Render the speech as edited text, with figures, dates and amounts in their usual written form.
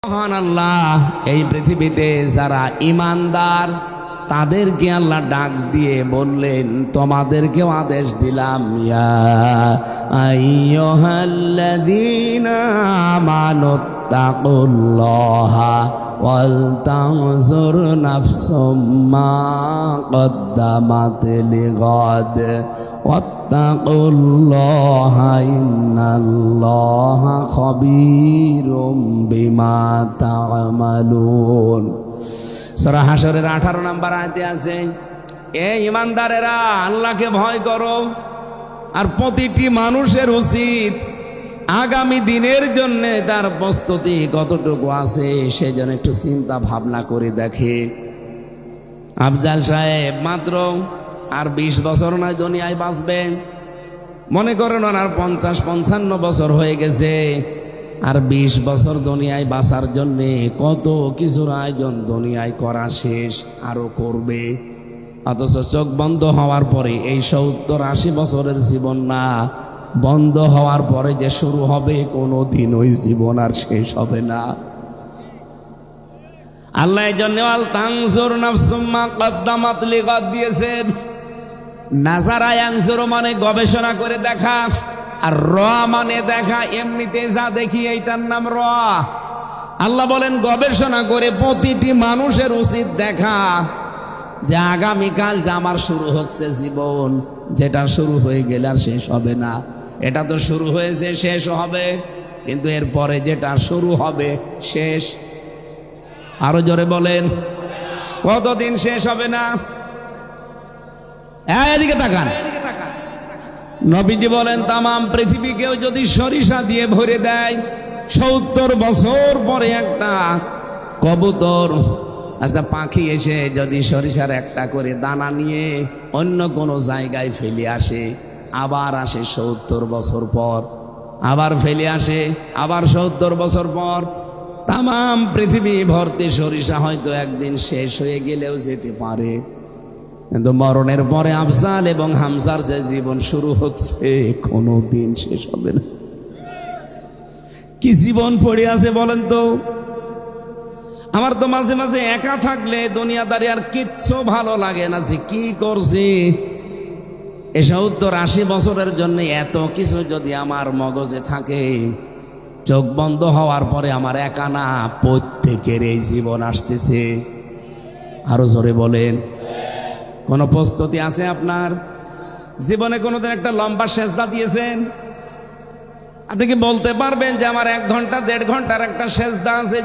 সুবহানাল্লাহ। এই পৃথিবীতে যারা ঈমানদার তাদেরকে আল্লাহ ডাক দিয়ে বললেন, তোমাদেরকেও আদেশ দিলাম, ইয়া আইয়ুহাল্লাযীনা আমানুত্তাকুল্লাহা ওয়াল তানজুর নাফসুম মা কদ্দামাত লিগাদ ওয়াত্তাকুল্লাহা ইন্নাল্লাহা খাবীরুম বিমা তা'মালুন। সূরা হাশরের 18 নম্বর আয়াতে আছে, এ ঈমানদারেরা আল্লাহকে ভয় করো। আর প্রতিটি মানুষের উচিত আগামী দিনের জন্য তার প্রস্তুতি কতটুকু আছে সেজন্য একটু চিন্তা ভাবনা করে দেখে। আফজাল সাহেব মাত্র আর 20 বছর নয় দুনিয়ায় বাঁচবে। মনে করেন আর 50-55 বছর হয়ে গেছে, আর 20 বছর দুনিয়ায় বাঁচার জন্যে কত কিছুর আয়োজন দুনিয়ায় করা শেষ, আরো করবে। অথচ চোখ বন্ধ হওয়ার পরে এই 70-80 বছরের জীবন না, বন্ধ হওয়ার পরে যে শুরু হবে কোনোদিন ওই জীবন আর শেষ হবে না। আল্লাহ এই জন্য আল তানজুর নাফসুম মা কদ্দামাত লিগাদ দিয়েছেন। নাজারা ইয়ানজুরু মানে গবেষণা করে দেখা, আর র মানে দেখা। এমনিতে যা দেখি এইটার নাম র। আল্লাহ বলেন গবেষণা করে প্রতিটি মানুষের উচিত দেখা যে আগামীকাল যে আমার শুরু হচ্ছে জীবন, যেটা শুরু হয়ে গেলে আর শেষ হবে না। এটা তো শুরু হয়েছে, শেষ হবে, কিন্তু এরপরে যেটা শুরু হবে শেষ। আরো জোরে বলেন, কতদিন শেষ হবে না? এদিকে তাকান। নবীজি বলেন তামাম পৃথিবীকেও যদি সরিষা দিয়ে ভরে দেয়, 70 বছর পরে একটা কবুতর, একটা পাখি এসে যদি সরিষার একটা করে দানা নিয়ে অন্য কোনো জায়গায় ফেলে আসে, আবার আসে 70 বছর পর, আবার ফেলে আসে, আবার 70 বছর পর, তামাম পৃথিবী ভর্তি সরিষা হয়তো একদিন শেষ হয়ে গেলেও যেতে পারে। কিন্তু মরণের পরে আফজাল এবং হামজার যে জীবন শুরু হচ্ছে কোনো দিন শেষ হবে না। কি জীবন পড়ে আছে বলেন তো? আমার তো মাঝে মাঝে একা থাকলে দুনিয়াদারি আর কিচ্ছু ভালো লাগে না, যে কি করছি। 70-80 বছরের জন্য এত কিছু যদি আমার মগজে থাকে, চোখ বন্ধ হওয়ার পরে আমার একা না, প্রত্যেকের এই জীবন আসতেছে। আরো জোরে বলেন, কোন প্রস্তুতি আছে আপনার জীবনে? কোনোদিন একটা লম্বা সেজদা দিয়েছেন? আপনি কি বলতে পারবেন যে আমার 1 ঘন্টা 1.5 ঘন্টার একটা সেজদা আছে